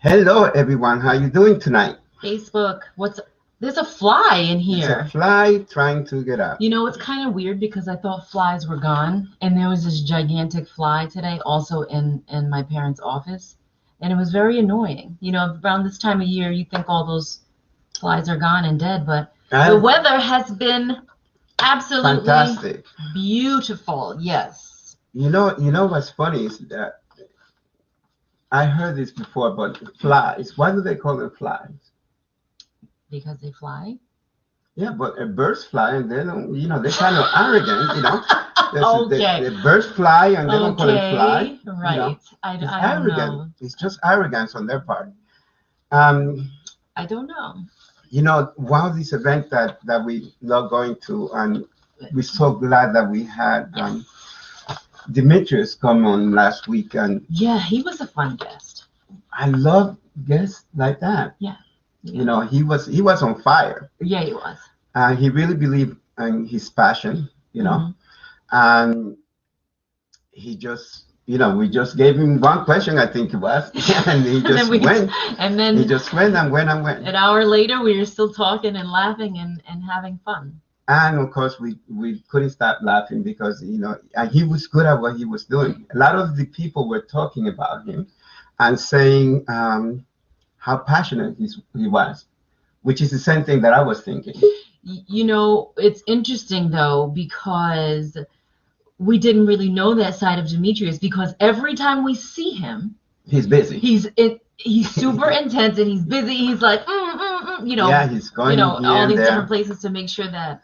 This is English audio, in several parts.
Hello, everyone. How you doing tonight? Facebook, there's a fly in It's here. a fly trying to get out. You know, it's kind of weird because I thought flies were gone, and there was this gigantic fly today also in my parents' office, and it was very annoying. You know, around this time of year, you think all those flies are gone and dead, but the weather has been absolutely Fantastic. beautiful. Yes. You know what's funny is that I heard this before, but flies. Why do they call them flies? Because they fly. Yeah, but birds fly, and they don't. They're kind of arrogant. Okay. The birds fly, and they don't call them fly. Right. I It's don't arrogant. know. It's just arrogance on their part. Um, I don't know. One of these events that we love going to, and we're so glad that we had Demetrius come on last week, and Yeah, he was a fun guest. I love guests like that. Yeah. He was on fire. Yeah, he was. And he really believed in his passion, and he just, we just gave him one question, I think it was, and he just went. And then he just went and went and went. An hour later, we were still talking and laughing and having fun. And of course, we couldn't stop laughing because, and he was good at what he was doing. A lot of the people were talking about him and saying how passionate he was, which is the same thing that I was thinking. It's interesting, though, because we didn't really know that side of Demetrius, because every time we see him, he's busy. He's super intense, and he's busy. He's like, Yeah, he's going, all these different places to make sure that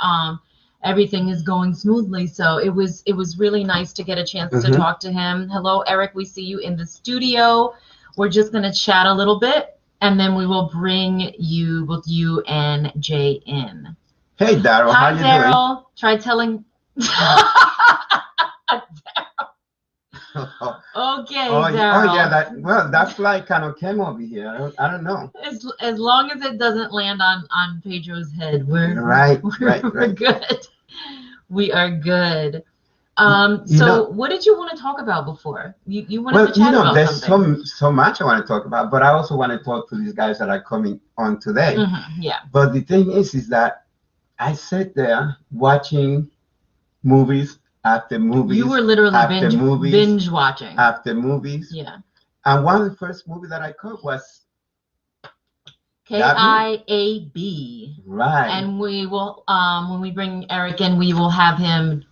everything is going smoothly. So it was really nice to get a chance to talk to him. Hello, Eric. We see you in the studio. We're just gonna chat a little bit, and then we will bring you and Jay in. Hey, Daryl. How you doing? Hi, Daryl. Try telling. Okay, Daryl. Yeah, that fly kind of came over here. I don't know. As long as it doesn't land on Pedro's head, we're good. We are good. What did you want to talk about before? You wanted to chat about there's something. so much I want to talk about, but I also want to talk to these guys that are coming on today. Yeah. But the thing is that I sat there watching movies after movies. You were literally binge watching. After movies. Yeah. And one of the first movies that I caught was K.I.A.B. Right. And we will, when we bring Eric in, we will have him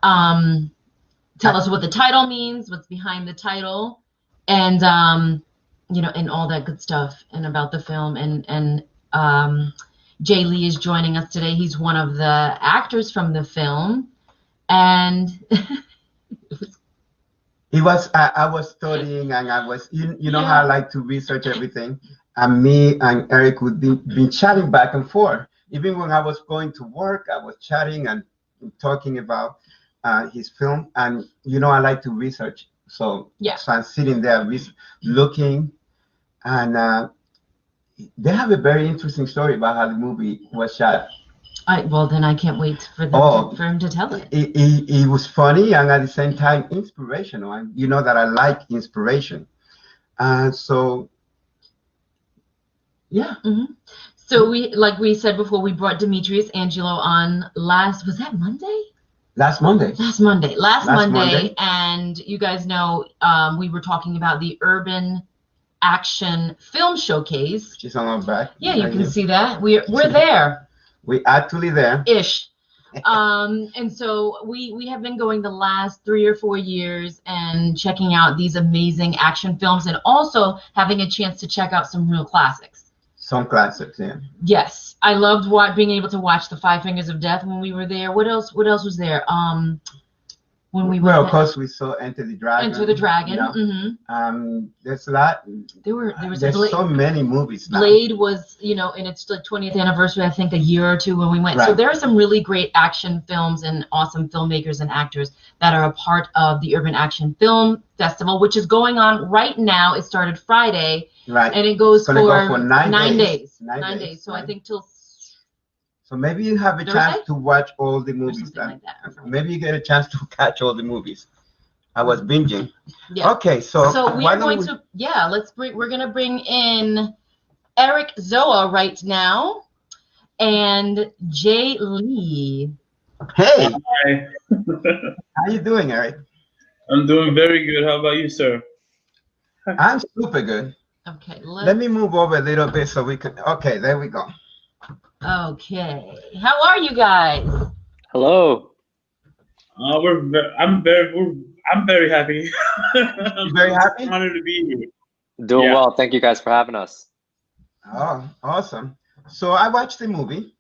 tell us what the title means, what's behind the title, and and all that good stuff, and about the film. And Jae Lee is joining us today. He's one of the actors from the film. And I was studying, and I was, how I like to research everything. And me and Eric would be chatting back and forth. Even when I was going to work, I was chatting and talking about his film. And, I like to research. So I'm sitting there looking, and they have a very interesting story about how the movie was shot. Well, then I can't wait for him to tell it. It was funny and at the same time inspirational. And you know that I like inspiration. So, yeah. So like we said before, we brought Demetrius Angelo on was that Monday? Last Monday. Last Monday. And you guys know we were talking about the Urban Action Film Showcase. She's on our back. Yeah, you can see that. We're there. We actually there. Ish. And so we have been going the last 3 or 4 years and checking out these amazing action films, and also having a chance to check out some real classics. Some classics, yeah. Yes. I loved being able to watch the Five Fingers of Death when we were there. What else was there? When we were of course, we saw Enter the Dragon. There's a lot. There's so many movies now. Blade was, in its 20th anniversary, I think, a year or two when we went. Right. So there are some really great action films and awesome filmmakers and actors that are a part of the Urban Action Film Festival, which is going on right now. It started Friday, right, and it goes for 9 days. 9 days. So right. I think till. So maybe you have a chance to watch all the movies. Like that, maybe you get a chance to catch all the movies. I was binging. Yeah. Okay, so we why are don't going to we're gonna bring in Eric Zoa right now and Jae Lee. Hey, Hi. how you doing, Eric? I'm doing very good. How about you, sir? I'm super good. Okay, Let me move over a little bit so we can. Okay, there we go. Okay, how are you guys? Hello. I'm very happy. You very happy? I'm honored to be here. Doing Yeah. well. Thank you guys for having us. Oh, awesome. So I watched the movie,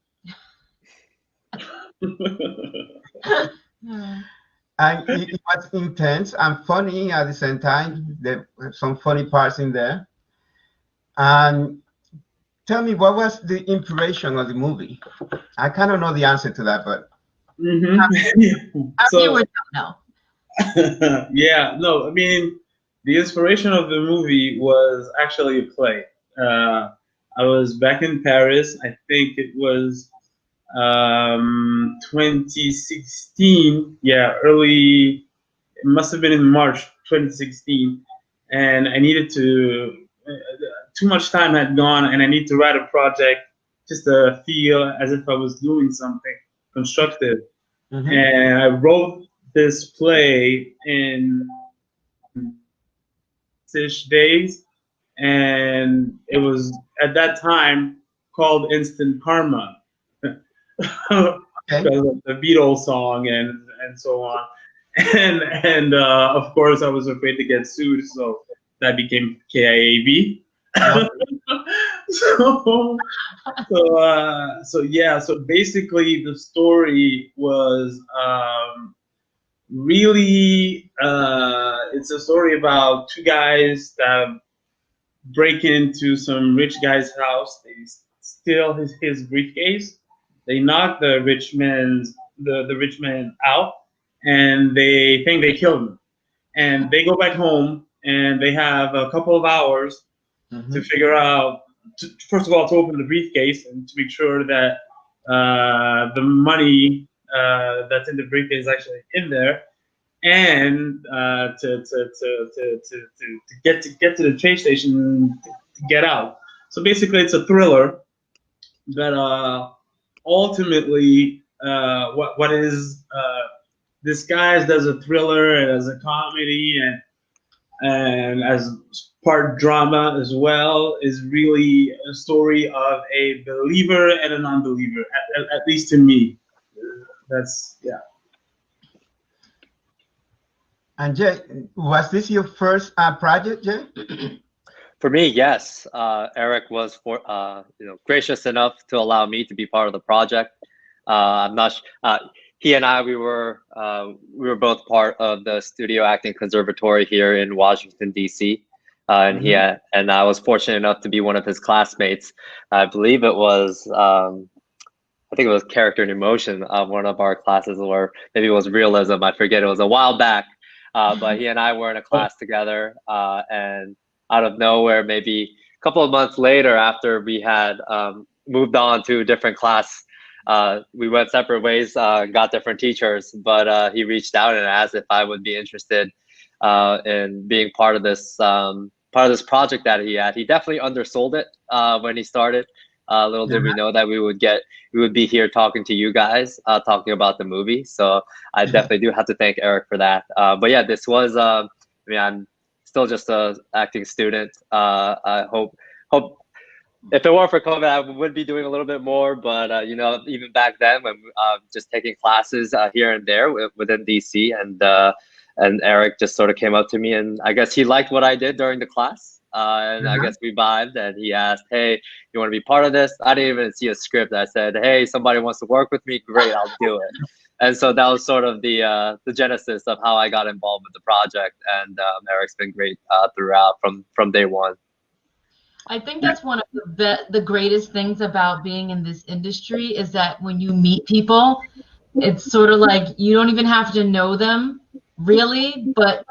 and it was intense and funny at the same time. There were some funny parts in there. And tell me, what was the inspiration of the movie? I kind of know the answer to that, but Our viewers don't know. yeah, no, I mean, the inspiration of the movie was actually a play. I was back in Paris. I think it was 2016. Yeah, early. It must have been in March 2016, and I needed to. Too much time had gone, and I need to write a project just to feel as if I was doing something constructive. And I wrote this play in 6 days, and it was at that time called Instant Karma because of the Beatles song and so on. And of course, I was afraid to get sued, so that became K.I.A.B. So basically the story was really it's a story about two guys that break into some rich guy's house. They steal his briefcase. They knock the rich man out, and they think they killed him. And they go back home, and they have a couple of hours to figure out, first of all, to open the briefcase and to make sure that the money that's in the briefcase is actually in there, and to get to the train station to get out. So basically, it's a thriller that ultimately what is disguised as a thriller and as a comedy and as part drama as well, is really a story of a believer and a non-believer, at least to me. That's, yeah. And Jay, was this your first project, Jay? For me, yes. Eric was gracious enough to allow me to be part of the project. I'm not. He and I, we were both part of the Studio Acting Conservatory here in Washington, D.C. And and I was fortunate enough to be one of his classmates. I believe it was. I think it was Character and Emotion, one of our classes, or maybe it was Realism. I forget. It was a while back. But he and I were in a class together, and out of nowhere, maybe a couple of months later, after we had moved on to a different class, we went separate ways, got different teachers, but he reached out and asked if I would be interested in being part of this project that he had. He definitely undersold it when he started. Little did we know that we would be here talking to you guys, talking about the movie. So I definitely do have to thank Eric for that. But yeah, this was, I mean, I'm still just a acting student. I hope if it weren't for COVID, I would be doing a little bit more. But you know, even back then, when just taking classes here and there within DC, and Eric just sort of came up to me, and I guess he liked what I did during the class. And I guess we vibed, and he asked, "Hey, you want to be part of this?" I didn't even see a script. I said, "Hey, somebody wants to work with me? Great, I'll do it." And so that was sort of the genesis of how I got involved with the project. And Eric's been great throughout from day one. I think that's one of the greatest things about being in this industry is that when you meet people, it's sort of like you don't even have to know them really, but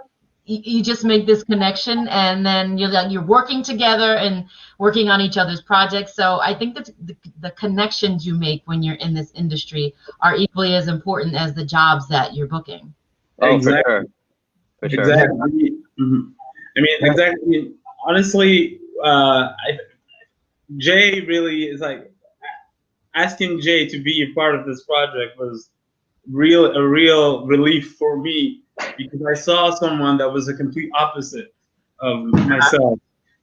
you just make this connection, and then you're working together and working on each other's projects. So I think that the connections you make when you're in this industry are equally as important as the jobs that you're booking. Oh, Exactly. for sure. for sure. Exactly. I mean, exactly. Honestly, Jay really is like asking Jay to be a part of this project was a real relief for me because I saw someone that was a complete opposite of myself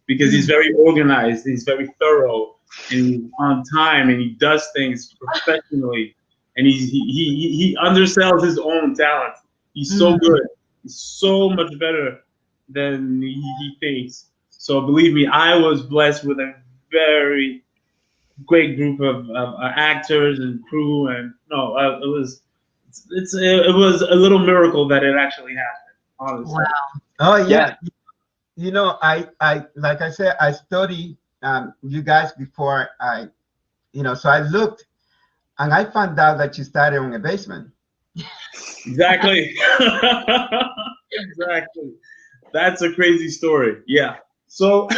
because he's very organized, he's very thorough, and he's on time, and he does things professionally, and he undersells his own talent. He's so good. He's so much better than he thinks. So believe me, I was blessed with a very great group of actors and crew, and no, it was a little miracle that it actually happened. Honestly. Wow. Oh yeah. You know, I like I said, I studied you guys before so I looked and I found out that you started on a basement. Exactly. Exactly. That's a crazy story. Yeah. So,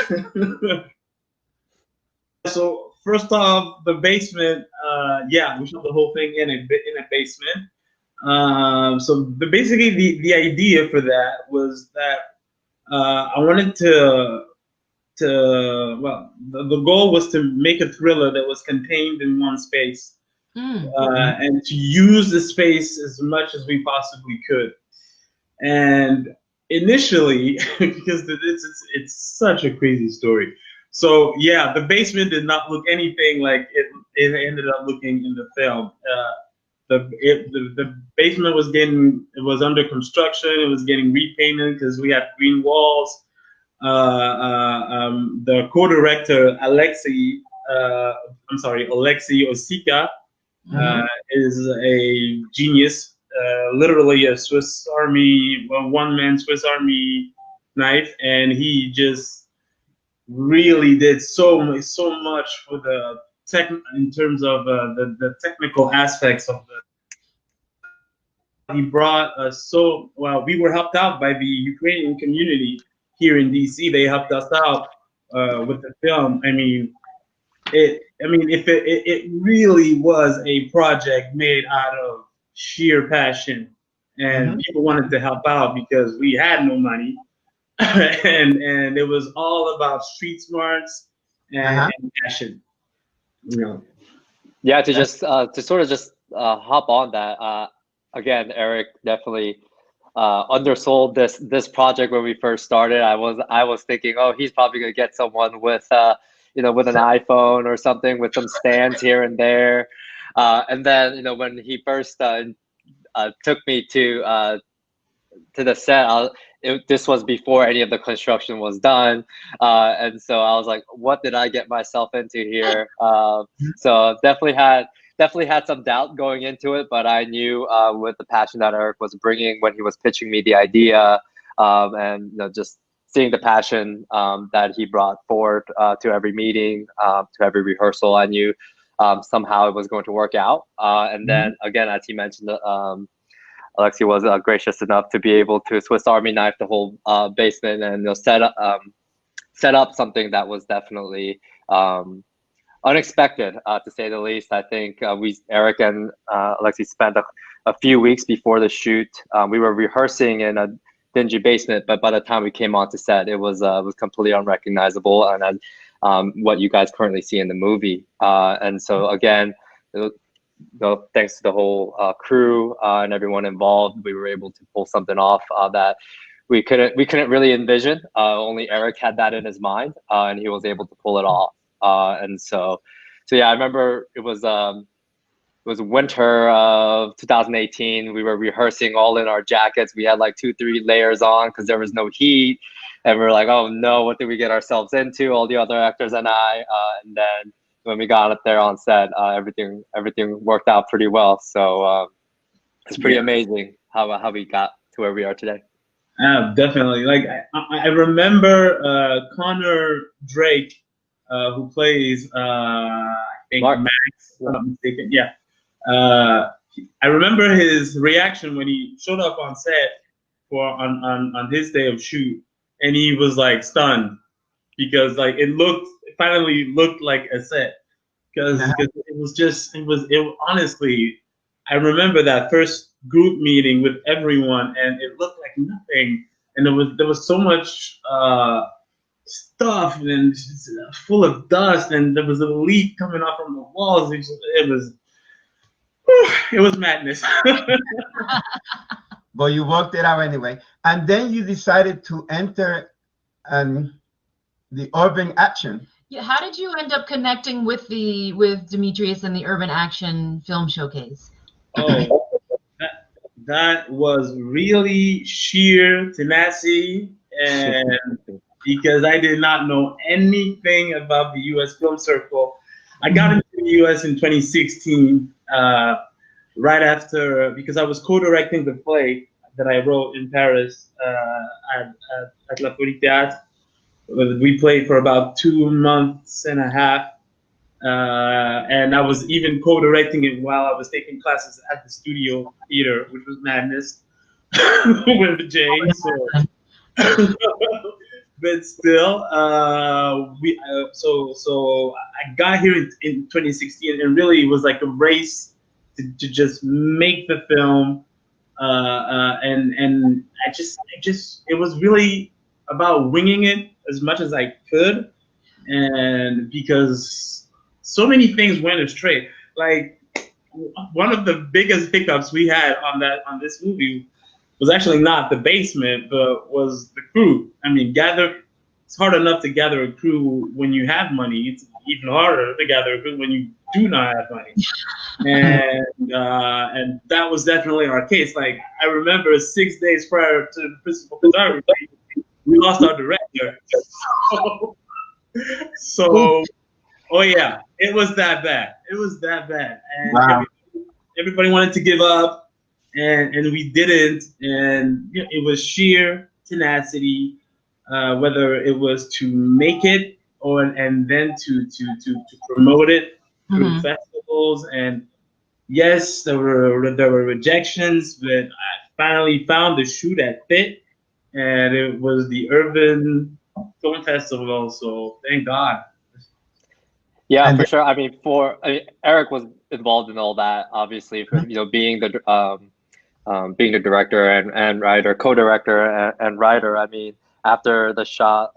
so first off, the basement. Yeah, we shot the whole thing in a basement. So basically, the idea for that was that I wanted well, the goal was to make a thriller that was contained in one space. And to use the space as much as we possibly could. And initially, because it's such a crazy story. So yeah, the basement did not look anything like it ended up looking in the film. The basement was under construction. It was getting repainted because we had green walls. The co-director Alexei Osika. Is a genius, literally a Swiss Army, one-man Swiss Army knife, and he just really did so much for the in terms of the technical aspects of the. He brought us well. We were helped out by the Ukrainian community here in DC. They helped us out with the film. I mean, it really was a project made out of sheer passion, and people wanted to help out because we had no money, and it was all about street smarts and passion. You know. Yeah, to sort of hop on that. Again, Eric definitely undersold this project when we first started. I was thinking, oh, he's probably gonna get someone with with an iPhone or something with some stands here and there. And then when he first took me to the set, this was before any of the construction was done, and so I was like, what did I get myself into here? So definitely had some doubt going into it, but I knew with the passion that Eric was bringing when he was pitching me the idea, and just seeing the passion that he brought forward to every meeting, to every rehearsal, I knew somehow it was going to work out. And then again, as he mentioned, Alexei was gracious enough to be able to Swiss Army knife the whole basement and set up something that was definitely unexpected, to say the least. I think Eric and Alexei spent a few weeks before the shoot. We were rehearsing in a dingy basement, but by the time we came onto set, it was completely unrecognizable, and what you guys currently see in the movie. And so again, thanks to the whole crew and everyone involved, we were able to pull something off that we couldn't really envision. Only Eric had that in his mind, and he was able to pull it off. And so yeah, I remember it was winter of 2018. We were rehearsing all in our jackets. We had like 2-3 layers on because there was no heat, and we were like, oh no, what did we get ourselves into? All the other actors and I. And then when we got up there on set, everything worked out pretty well. So it's pretty amazing how we got to where we are today. Definitely. Like I remember Connor Drake, who plays I think Mark. Max, if I'm not mistaken. Yeah. I remember his reaction when he showed up on set on his day of shoot, and he was like stunned because like it finally looked like a set, because it honestly, I remember that first group meeting with everyone, and it looked like nothing. And there was so much stuff and just, full of dust, and there was a leak coming off from the walls. It was madness. But you worked it out anyway, and then you decided to enter the urban action. Yeah, how did you end up connecting with Demetrius and the Urban Action Film Showcase? Oh, that was really sheer tenacity, and because I did not know anything about the U.S. Film Circle. I got into the U.S. in 2016, right after, because I was co-directing the play that I wrote in Paris at La Tweed Talks. We played for about 2 months and a half, and I was even co-directing it while I was taking classes at the studio theater, which was madness with Jae. So, but still, so I got here in 2016, and really it was like a race to just make the film, and I just it was really about winging it as much as I could, and because so many things went astray. Like one of the biggest hiccups we had on this movie was actually not the basement, but was the crew. I mean, it's hard enough to gather a crew when you have money. It's even harder to gather a crew when you do not have money. And that was definitely our case. Like I remember 6 days prior to the principal photography, we lost our director. So, oh yeah, it was that bad. It was that bad. And wow. everybody wanted to give up, and we didn't. And you know, it was sheer tenacity, whether it was to make it and then to promote it through festivals. And yes, there were rejections, but I finally found the shoe that fit, and it was the Urban Film Festival. So thank God. Yeah, for sure. I mean, Eric was involved in all that, obviously, for, being the director and writer, co-director and writer. I mean, after the shot,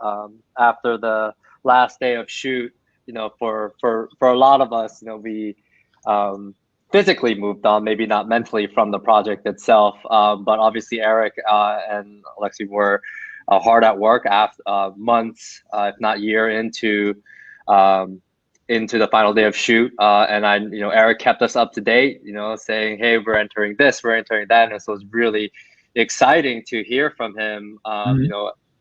after the last day of shoot, for a lot of us, we physically moved on, maybe not mentally from the project itself. But obviously Eric and Alexi were hard at work after months, if not year into the final day of shoot. And Eric kept us up to date, saying, hey, we're entering this, we're entering that. And so it was really exciting to hear from him,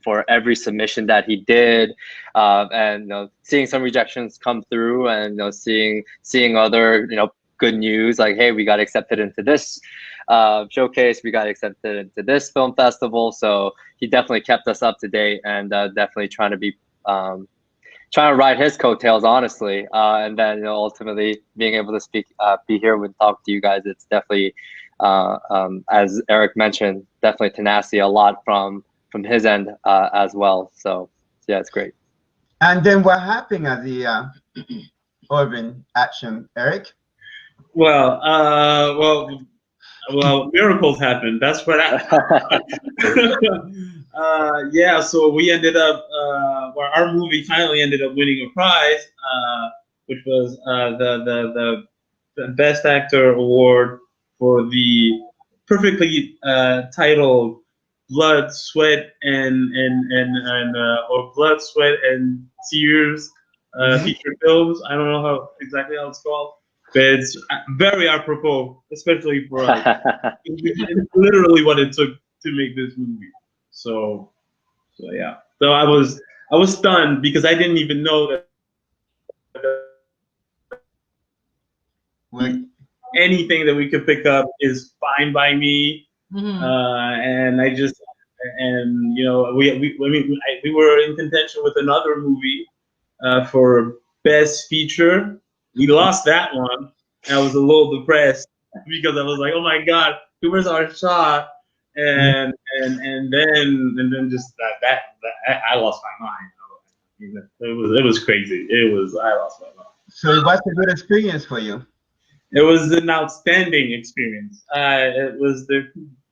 for every submission that he did, and seeing some rejections come through, and seeing other good news, like, hey, we got accepted into this showcase, we got accepted into this film festival. So he definitely kept us up to date, and definitely trying to ride his coattails, honestly. And then ultimately being able to be here and talk to you guys, it's definitely, as Eric mentioned, definitely tenacity, a lot from his end as well. So yeah, it's great. And then what happened at the Urban Action, Eric? Well, miracles happened. That's what happened. Yeah, so we ended up, our movie finally ended up winning a prize, which was the Best Actor Award for the perfectly titled Blood, Sweat, or Blood, Sweat, and Tears feature films. I don't know exactly how it's called, but it's very apropos, especially for us. It's literally what it took to make this movie. So yeah. So I was stunned because I didn't even know that anything that we could pick up is fine by me. And I just, and we were in contention with another movie for Best Feature. We lost that one, and I was a little depressed because I was like, oh my God, where's our shot? And then just that I lost my mind. It was crazy. I lost my mind. So it was a good experience for you. It was an outstanding experience. It was the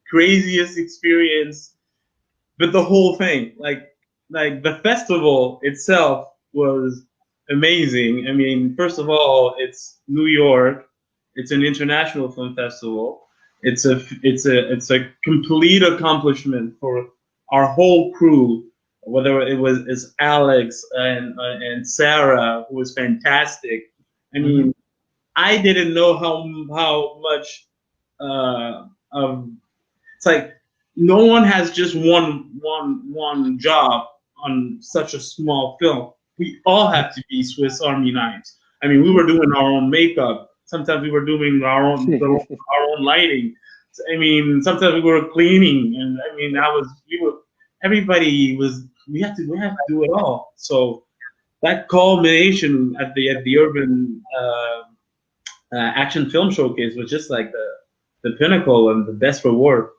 craziest experience, but the whole thing, like the festival itself was amazing. I mean, first of all, it's New York. It's an international film festival. It's a complete accomplishment for our whole crew. Whether it's Alex and Sarah, who was fantastic. I mean, I didn't know how much of it's like no one has just one job on such a small film. We all have to be Swiss Army knives. I mean, we were doing our own makeup. Sometimes we were doing our own lighting. I mean, sometimes we were cleaning, and I mean, we had to do it all. So that culmination at the Urban Action Film Showcase was just like the pinnacle and the best reward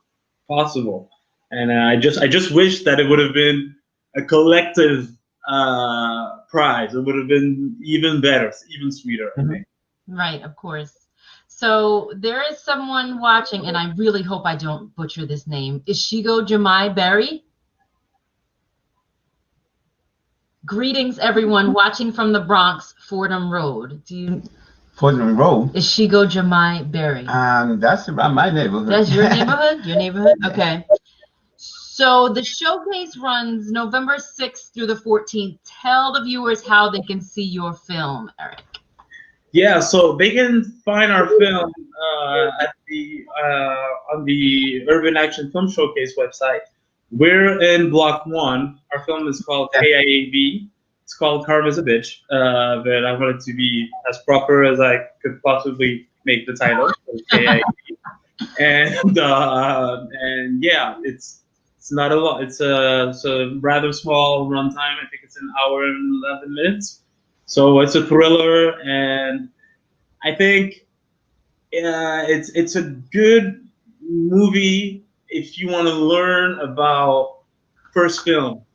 possible. And I just wish that it would have been a collective prize. It would have been even better, even sweeter, I think. Right, of course. So there is someone watching, and I really hope I don't butcher this name. Ishigo Jamai Berry. Greetings, everyone watching from the Bronx, Fordham Road. Fordham Road? Ishigo Jamai Berry. That's around my neighborhood. That's your neighborhood? Your neighborhood? Okay. So the showcase runs November 6th through the 14th. Tell the viewers how they can see your film, Eric. Yeah, so they can find our film on the Urban Action Film Showcase website. We're in Block 1. Our film is called K.I.A.B. It's called Karma's a Bitch, but I wanted to be as proper as I could possibly make the title. So K.I.A.B. And yeah, it's not a lot. It's a rather small runtime. I think it's an hour and 11 minutes. So it's a thriller, and I think it's a good movie if you want to learn about first film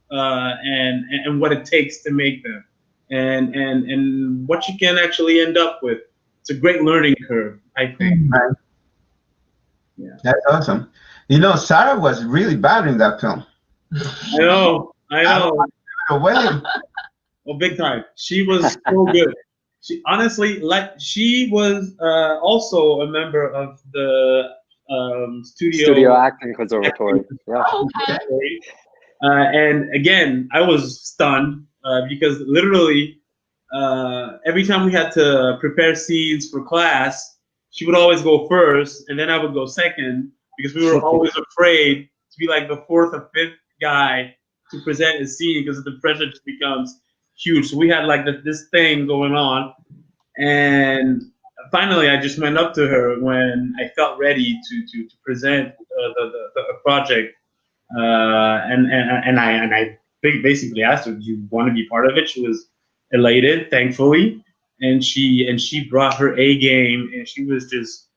and what it takes to make them, and what you can actually end up with. It's a great learning curve, I think. Right. Yeah, that's awesome. You know, Sarah was really bad in that film. I know. Away. Oh, big time. She was so good. She honestly, she was also a member of the Studio Acting Conservatory. Yeah. Okay. And again, I was stunned because literally every time we had to prepare scenes for class, she would always go first, and then I would go second because we were always afraid to be like the fourth or fifth guy to present a scene because the pressure just becomes huge. So we had like this thing going on, and finally I just went up to her when I felt ready to present the project, and I basically asked her, "Do you want to be part of it?" She was elated, thankfully, and she brought her A game, and she was just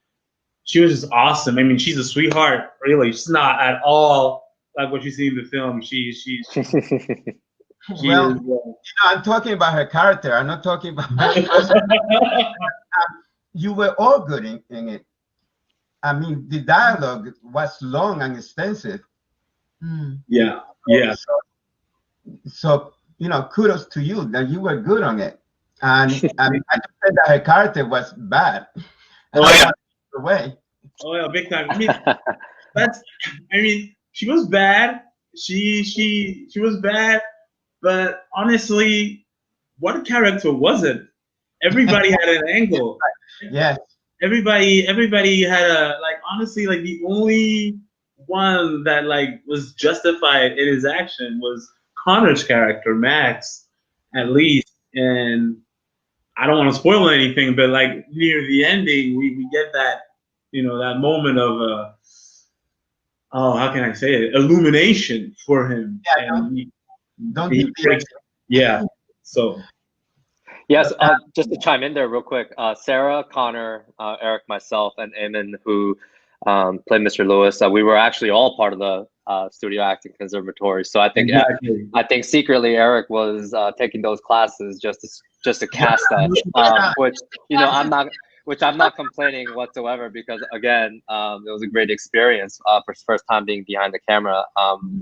awesome. I mean, she's a sweetheart, really. She's not at all like what you see in the film. Well, you know, I'm talking about her character. I'm not talking about her person. You were all good in it. I mean, the dialogue was long and extensive. Yeah. So you know, kudos to you that you were good on it. And I just said that her character was bad. Oh yeah. Away. Oh yeah, big time. I mean, she was bad. She was bad. But honestly, what character was it? Everybody had an angle. Yes. Everybody had honestly, like the only one that like was justified in his action was Connor's character, Max, at least. And I don't want to spoil anything, but like near the ending, we get that, you know, that moment of how can I say it? Illumination for him. Yeah, and he breaks. Yeah. So. Yes, just to chime in there real quick, Sarah, Connor, Eric, myself, and Eamon, who played Mr. Lewis, we were actually all part of the Studio Acting Conservatory. So I think I think secretly Eric was taking those classes just to cast that, which, you know, which I'm not complaining whatsoever because again, it was a great experience. First time being behind the camera,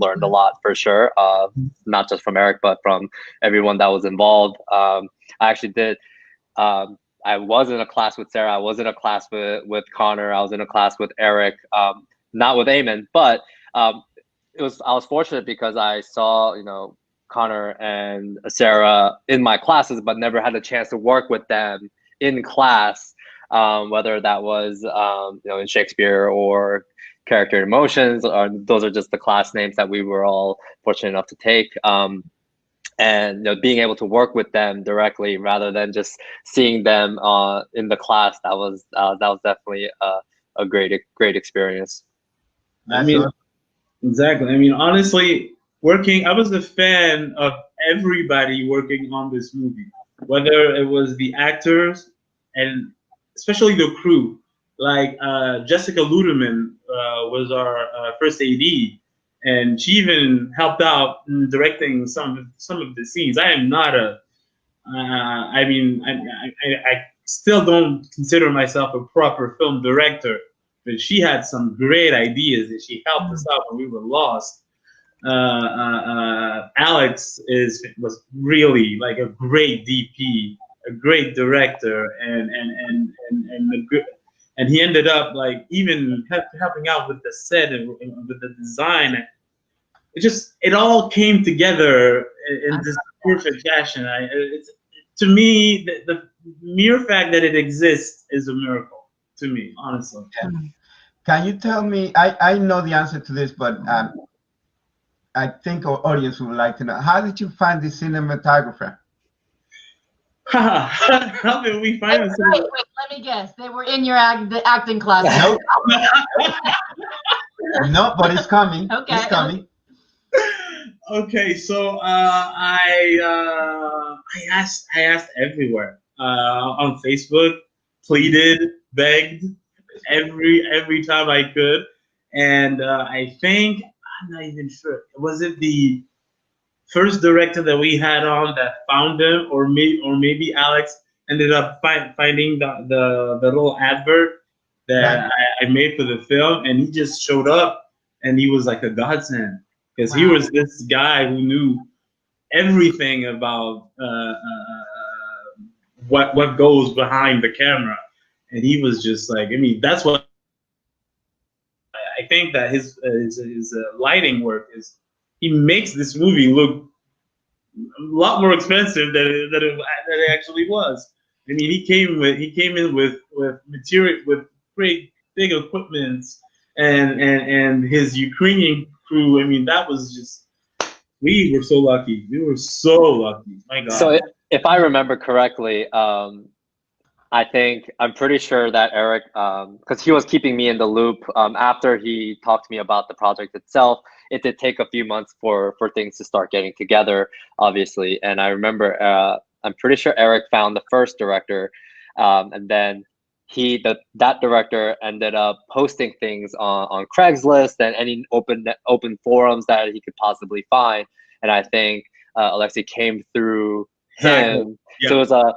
learned a lot for sure. Not just from Eric, but from everyone that was involved. I actually did. I was in a class with Sarah. I was in a class with Connor. I was in a class with Eric. Not with Eamon, but I was fortunate because I saw, you know, Connor and Sarah in my classes, but never had a chance to work with them in class, whether that was you know, in Shakespeare or Character Emotions, or those are just the class names that we were all fortunate enough to take. And you know, being able to work with them directly rather than just seeing them in the class, that was definitely a great experience. I mean, exactly. I mean, honestly, I was a fan of everybody working on this movie, whether it was the actors and especially the crew. Like Jessica Ludeman was our first AD, and she even helped out in directing some of the scenes. I am not a, I mean, I still don't consider myself a proper film director, but she had some great ideas and she helped us out when we were lost. Alex was really like a great DP, a great director, and he ended up like even helping out with the set and with the design. It all came together in this perfect fashion. To me, the mere fact that it exists is a miracle to me, honestly. Yeah. Can you tell me? I know the answer to this, but I think our audience would like to know. How did you find the cinematographer? How did we find this? Wait, let me guess. They were in your the acting class. Nope. No, but it's coming. Okay. It's coming. Okay, so I asked everywhere on Facebook, pleaded, begged every time I could, and I think I'm not even sure. Was it the first director that we had on that found him, or maybe Alex ended up finding the little advert that I made for the film, and he just showed up, and he was like a godsend. Because he was this guy who knew everything about what goes behind the camera, and he was just like, I mean, that's what I think that his lighting work is. He makes this movie look a lot more expensive than it actually was. I mean, he came in with material, with great big equipment, and his Ukrainian crew. I mean, that was just, we were so lucky. We were so lucky. My God. So if I remember correctly, I'm pretty sure that Eric, because he was keeping me in the loop after he talked to me about the project itself. It did take a few months for things to start getting together, obviously. And I remember, I'm pretty sure Eric found the first director, and then that director ended up posting things on Craigslist and any open forums that he could possibly find. And I think Alexei came through him. Yeah. So it was a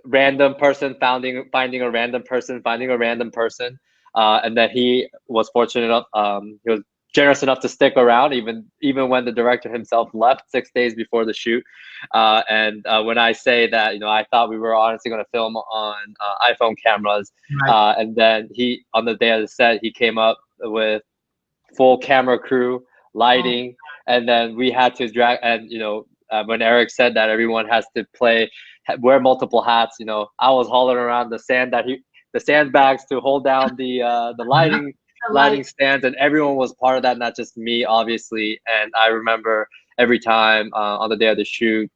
random person finding a random person, and then he was fortunate enough. He was generous enough to stick around even when the director himself left 6 days before the shoot. And when I say that, you know, I thought we were honestly going to film on iPhone cameras, and then on the day of the set, he came up with full camera crew, lighting, and then we had to drag. And you know, when Eric said that everyone has to wear multiple hats, you know, I was hauling around the sandbags to hold down the lighting. Lighting stands, and everyone was part of that, not just me, obviously. And I remember every time on the day of the shoot,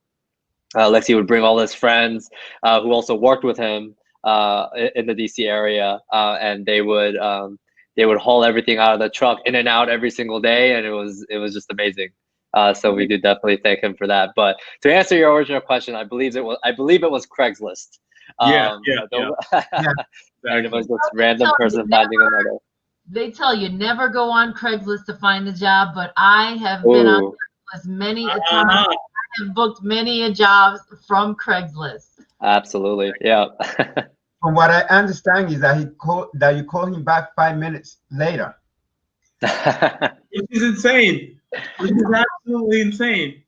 Alexei would bring all his friends who also worked with him in the DC area, and they would haul everything out of the truck in and out every single day, and it was just amazing. So we do definitely thank him for that. But to answer your original question, I believe it was Craigslist. Yeah. And it was this random person finding another. They tell you never go on Craigslist to find a job, but I have been on Craigslist many a time. I have booked many a jobs from Craigslist. Absolutely, yeah. from what I understand is that you called him back 5 minutes later. Which is insane. Which is absolutely insane.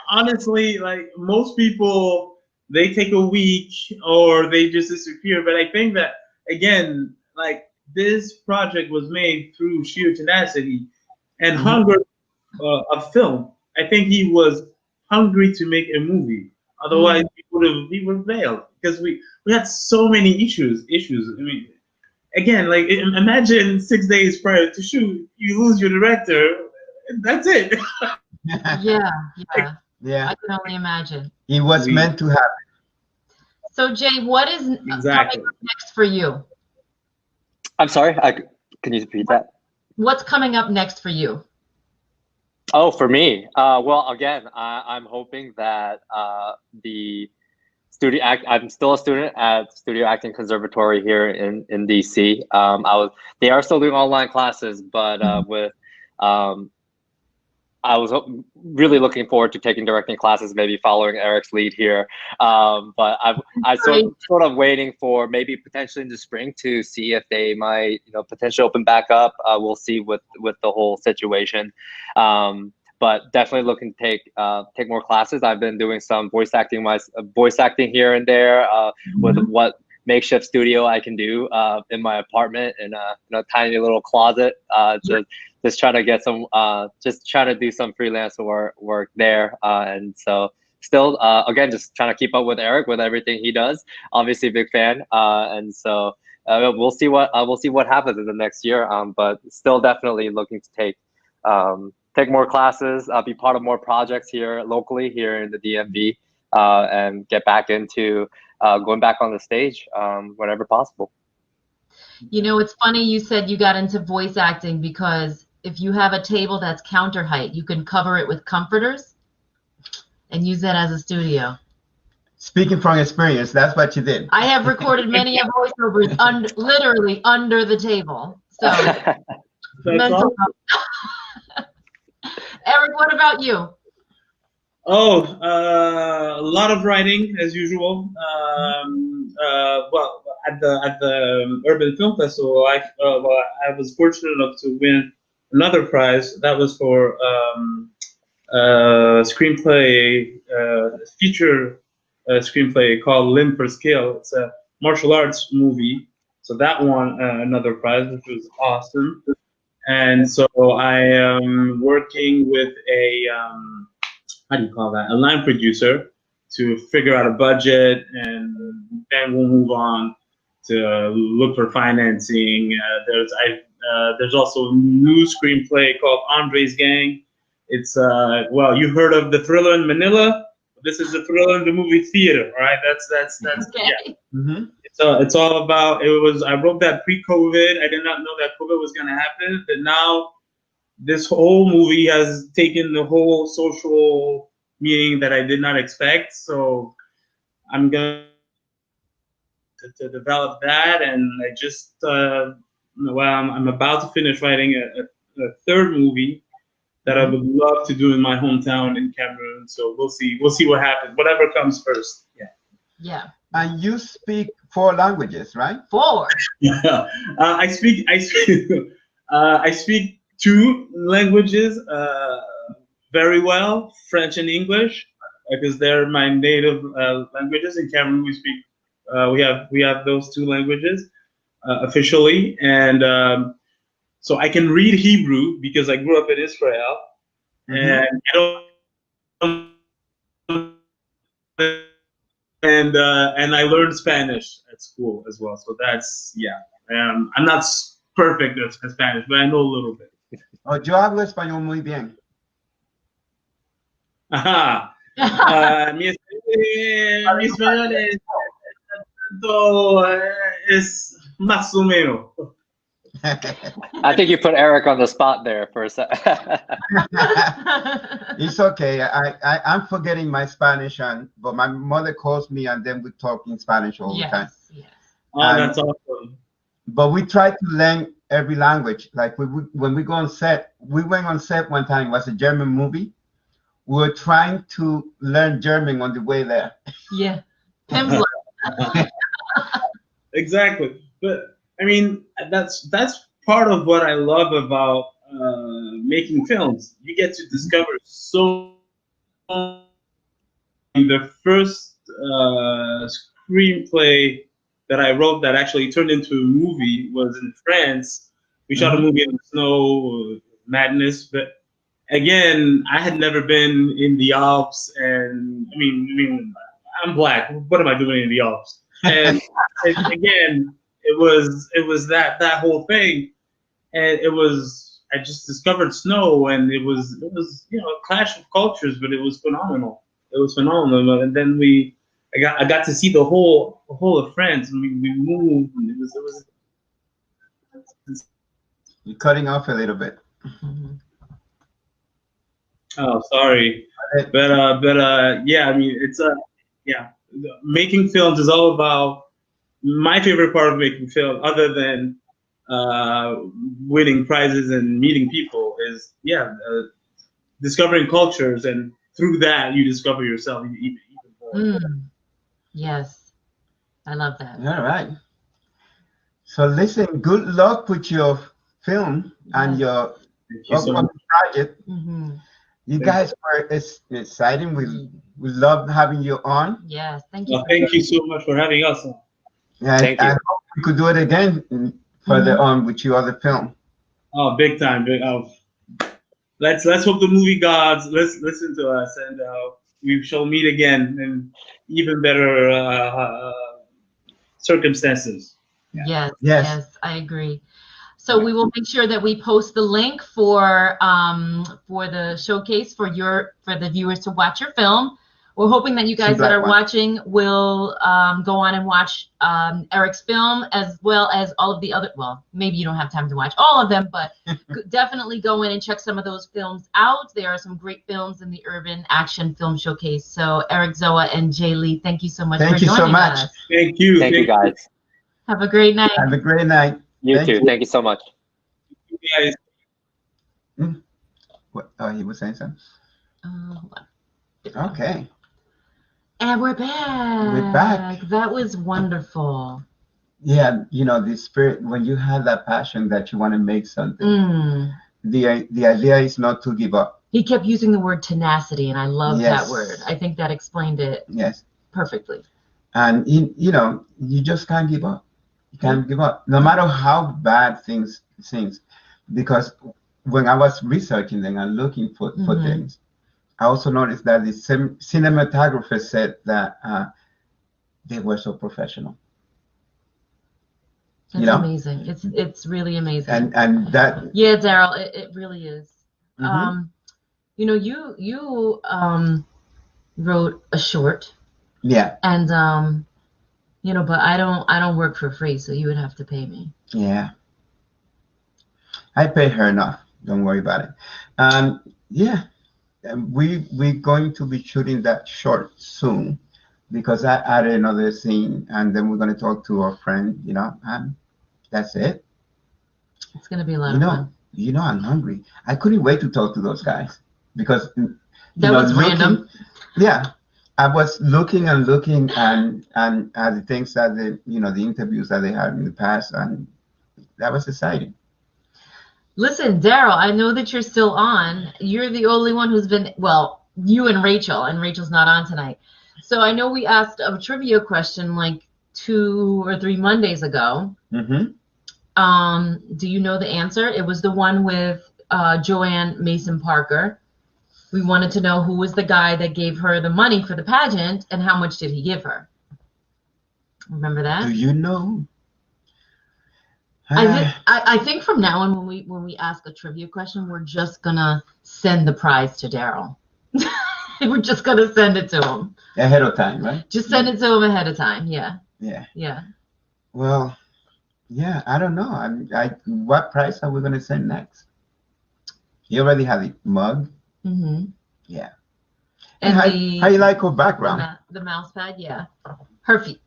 Honestly, like most people, they take a week or they just disappear. But I think that again, like this project was made through sheer tenacity and hunger of film. I think he was hungry to make a movie. Otherwise, he would have failed because we had so many issues. I mean, again, like imagine 6 days prior to shoot, you lose your director. That's it. Yeah. Yeah. I can only imagine. It was meant to happen. So Jae, what is Exactly. coming up next for you? I'm sorry. Can you repeat that? What's coming up next for you? Oh, for me, well, again, I'm hoping that the studio act. I'm still a student at Studio Acting Conservatory here in DC. They are still doing online classes, but I was really looking forward to taking directing classes, maybe following Eric's lead here. But I sort of waiting for maybe potentially in the spring to see if they might, potentially open back up. We'll see with the whole situation. But definitely looking to take more classes. I've been doing some voice acting here and there with what makeshift studio I can do in my apartment in a tiny little closet. Just trying to get some, just trying to do some freelance work there. And so still, again, just trying to keep up with Eric with everything he does. Obviously, big fan. And so we'll see what happens in the next year. But still, definitely looking to take more classes, be part of more projects here locally here in the DMV, and get back into going back on the stage whenever possible. It's funny you said you got into voice acting because if you have a table that's counter height, you can cover it with comforters and use that as a studio. Speaking from experience, that's what you did. I have recorded many voiceovers literally under the table. So mental health. Eric, what about you? Oh, a lot of writing as usual. Well, at the Urban Film Festival, I was fortunate enough to win another prize. That was for screenplay, feature screenplay called Limb for Scale. It's a martial arts movie. So that won another prize, which was awesome. And so I am working with a how do you call that? A line producer to figure out a budget, and then we'll move on to look for financing. There's also a new screenplay called Andre's Gang. It's well, you heard of the Thriller in Manila? This is the Thriller in the movie theater, right? That's Okay. yeah. Mm-hmm. It's all about. I wrote that pre-COVID. I did not know that COVID was gonna happen, but now this whole movie has taken the whole social meaning that I did not expect. So I'm going to develop that, and I just I'm about to finish writing a third movie that I would love to do in my hometown in Cameroon. So we'll see what happens. Whatever comes first. Yeah. Yeah. And you speak 4 languages, right? 4. Yeah. I speak 2 languages very well, French and English, because they're my native languages. In Cameroon, we speak we have those 2 languages officially, and so I can read Hebrew because I grew up in Israel, and and I learned Spanish at school as well. So that's I'm not perfect at Spanish, but I know a little bit. Oh, yo hablo español muy bien. Ajá. Mi español es más o menos. I think you put Eric on the spot there for a second. It's okay. I'm forgetting my Spanish, but my mother calls me, and then we talk in Spanish all the time. Yes. Oh, that's awesome. But we try to learn every language. Like when we go on set, we went on set one time. It was a German movie. We were trying to learn German on the way there. Yeah. Pimsleur. Exactly. But I mean, that's part of what I love about making films. You get to discover so. The first screenplay that I wrote that actually turned into a movie was in France. We shot a movie in the snow, madness, but again, I had never been in the Alps, and I'm black. What am I doing in the Alps? And again, it was that whole thing, and I just discovered snow, and it was a clash of cultures, but it was phenomenal. It was phenomenal, and then I got to see the whole of France, and we moved, and it was. You're cutting off a little bit. Oh, sorry, but yeah, I mean, it's yeah, making films is all about. My favorite part of making film, other than winning prizes and meeting people, is discovering cultures, and through that you discover yourself even more. Yes, I love that. All right. So listen, good luck with your film and your upcoming project. You guys were exciting. We love having you on. Yes, thank you. Well, thank you so much for having us on. And I hope we could do it again further on with your other film. Oh, big time! Let's hope the movie gods listen to us, and we shall meet again in even better circumstances. Yes, I agree. So we will make sure that we post the link for the showcase for the viewers to watch your film. We're hoping that you guys that are watching will go on and watch Eric's film, as well as all of the other. Well, maybe you don't have time to watch all of them, but definitely go in and check some of those films out. There are some great films in the Urban Action Film Showcase. So Eric Zoa and Jae Lee, thank you so much for joining us. Thank you. Thank you, guys. Have a great night. Have a great night. You too. Thank you so much. You guys. What? Oh, he was saying something. Hold on. Okay. And we're back. We're back. That was wonderful. Yeah, the spirit, when you have that passion that you want to make something, the idea is not to give up. He kept using the word tenacity, and I love that word. I think that explained it perfectly. And, you just can't give up. You can't give up, no matter how bad things seems. Because when I was researching them and looking for things, I also noticed that the cinematographer said that they were so professional. It's amazing. It's really amazing. And that. Yeah, Daryl, it really is. You wrote a short. Yeah. And but I don't work for free, so you would have to pay me. Yeah. I pay her enough. Don't worry about it. Yeah. We're going to be shooting that short soon, because I added another scene, and then we're going to talk to our friend, and that's it. It's going to be a lot of fun. I'm hungry. I couldn't wait to talk to those guys, because that was random. Yeah. I was looking and at the things that the interviews that they had in the past, and that was exciting. Listen, Daryl, I know that you're still on. You're the only one who's been, you and Rachel's not on tonight. So I know we asked a trivia question like 2 or 3 Mondays ago. Do you know the answer? It was the one with Joanne Mason Parker. We wanted to know who was the guy that gave her the money for the pageant, and how much did he give her? Remember that? Do you know? I think from now on, when we ask a trivia question, we're just gonna send the prize to Daryl. We're just gonna send it to him ahead of time, right? Just send it to him ahead of time. Yeah. Well, yeah, I don't know. What prize are we gonna send next? You already have the mug. Yeah. And how you like her background? The mouse pad. Yeah. Her feet.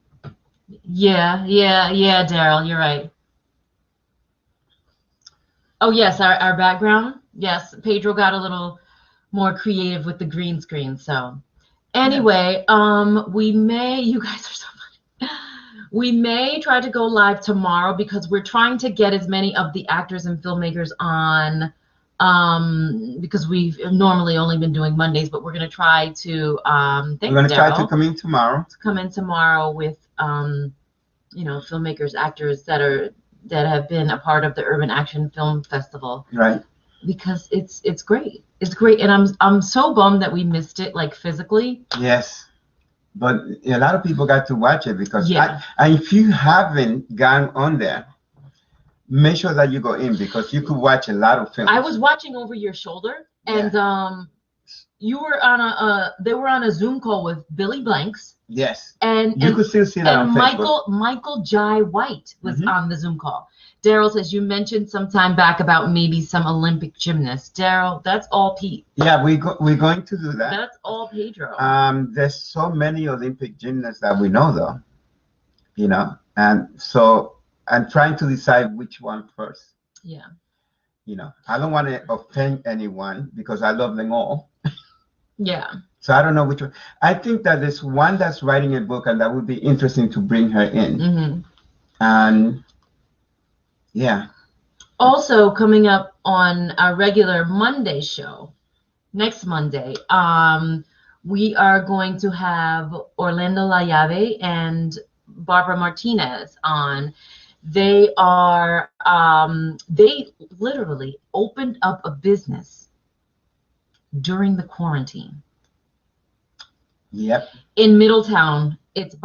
Yeah, Daryl, you're right. Oh yes, our background. Yes, Pedro got a little more creative with the green screen. So anyway, you guys are so funny. We may try to go live tomorrow because we're trying to get as many of the actors and filmmakers on, because we've normally only been doing Mondays, but we're going to try to, We're going to try to come in tomorrow. With, filmmakers, actors that have been a part of the Urban Action Film Festival. Right. Because it's great. It's great. And I'm so bummed that we missed it, like, physically. Yes. But a lot of people got to watch it because Yeah. and if you haven't gone on there, make sure that you go in because you could watch a lot of films. I was watching over your shoulder, and you were on they were on a Zoom call with Billy Blanks. Yes. And you could still see that on Facebook. Michael Jae White was on the Zoom call. Daryl says you mentioned some time back about maybe some Olympic gymnasts. Daryl, that's all Pete. Yeah, we're going to do that. That's all Pedro. There's so many Olympic gymnasts that we know, though. And so I'm trying to decide which one first. Yeah. I don't want to offend anyone because I love them all. Yeah. So I don't know which one. I think that there's one that's writing a book, and that would be interesting to bring her in. Mm-hmm. And yeah. Also coming up on our regular Monday show, next Monday, we are going to have Orlando Layave and Barbara Martinez on. They are they literally opened up a business during the quarantine. Yep. In Middletown. It's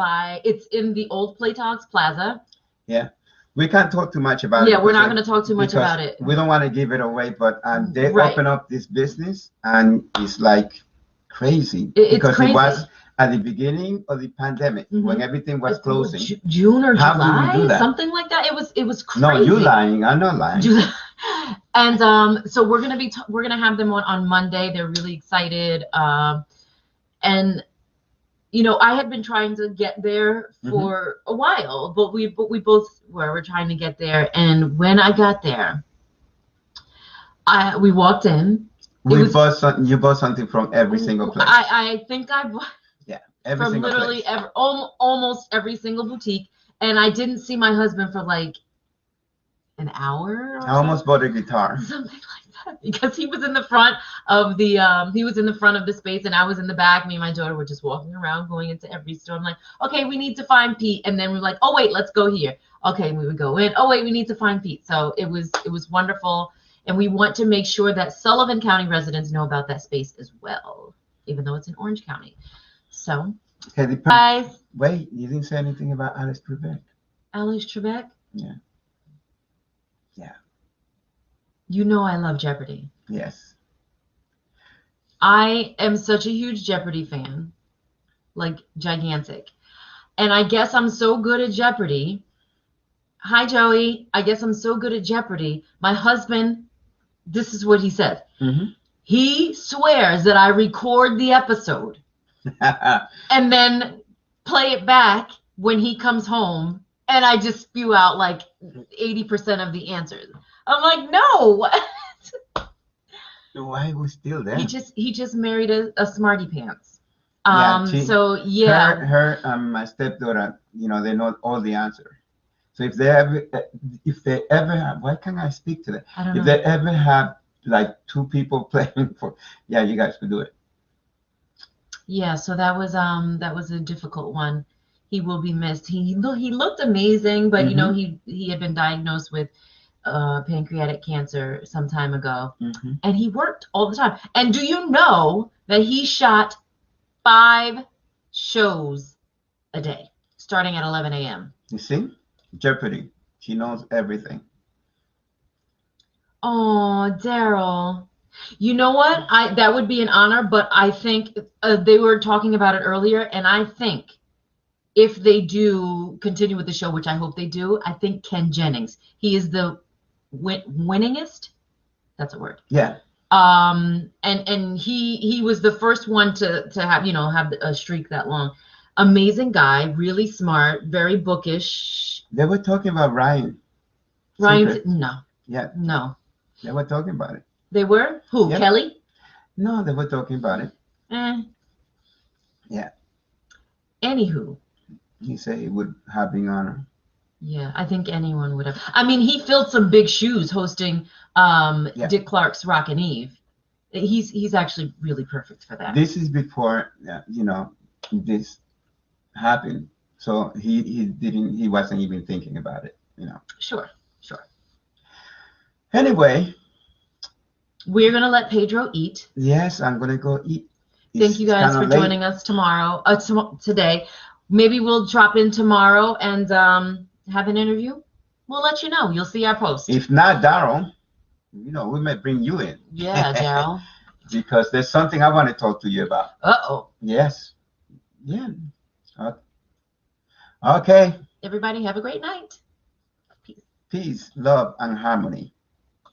in the old Play Talks Plaza. Yeah. We can't talk too much about it. Yeah, we're not going to talk too much about it. We don't want to give it away, but they Right. open up this business, and it's like crazy. It's because crazy. It was at the beginning of the pandemic when everything was closing. June or How July, did we do that? something like that. It was crazy. No, you lying. I'm not lying. And so we're gonna have them on Monday. They're really excited. And I had been trying to get there for a while, but we both were trying to get there. And when I got there, we walked in. You bought something from every single place. I think I bought every from single literally place. almost every single boutique, and I didn't see my husband for like an hour. I almost bought a guitar. Something like that, because he was in the front of the space, and I was in the back. Me and my daughter were just walking around, going into every store. I'm like, okay, we need to find Pete, and then we're like, oh wait, let's go here. Okay, we would go in. Oh wait, we need to find Pete. So it was wonderful, and we want to make sure that Sullivan County residents know about that space as well, even though it's in Orange County. So, Okay, guys. Wait, you didn't say anything about Alex Trebek. Alex Trebek? Yeah. Yeah. I love Jeopardy. Yes. I am such a huge Jeopardy fan, like gigantic. And I guess I'm so good at Jeopardy. Hi, Joey. I guess I'm so good at Jeopardy. My husband, this is what he said. Mm-hmm. He swears that I record the episode and then play it back when he comes home, and I just spew out like 80% of the answers. I'm like, no. Why was still there? He just married a smarty pants. My stepdaughter, they know all the answers. So if they ever have, why can't I speak to them? I don't know. If they ever have like two people playing for, you guys could do it. Yeah, so that was a difficult one. He will be missed. He looked amazing, but he had been diagnosed with pancreatic cancer some time ago, and he worked all the time. And do you know that he shot 5 shows a day, starting at 11 a.m. You see, Jeopardy. She knows everything. Oh, Daryl. You know what? That would be an honor, but I think they were talking about it earlier, and I think if they do continue with the show, which I hope they do, I think Ken Jennings. He is the winningest. That's a word. Yeah. And he was the first one to have a streak that long. Amazing guy, really smart, very bookish. They were talking about Ryan. No. Yeah. No. They were talking about it. They were? Who? Yep. Kelly? No, they were talking about it. Yeah. Anywho, he said he would have been honored. Yeah, I think anyone would have. I mean, he filled some big shoes hosting Yeah. Dick Clark's Rockin' Eve. He's actually really perfect for that. This is before this happened, so he wasn't even thinking about it. Sure. Anyway, We're gonna let Pedro eat. yes, I'm gonna go eat. Thank you guys for joining us today. Maybe we'll drop in tomorrow and have an interview. We'll let you know. You'll see our post. If not, Daryl, we might bring you in. Yeah, Daryl. Because there's something I want to talk to you about. Uh-oh. Yes. Yeah. Okay. Everybody have a great night. Peace, love, and harmony.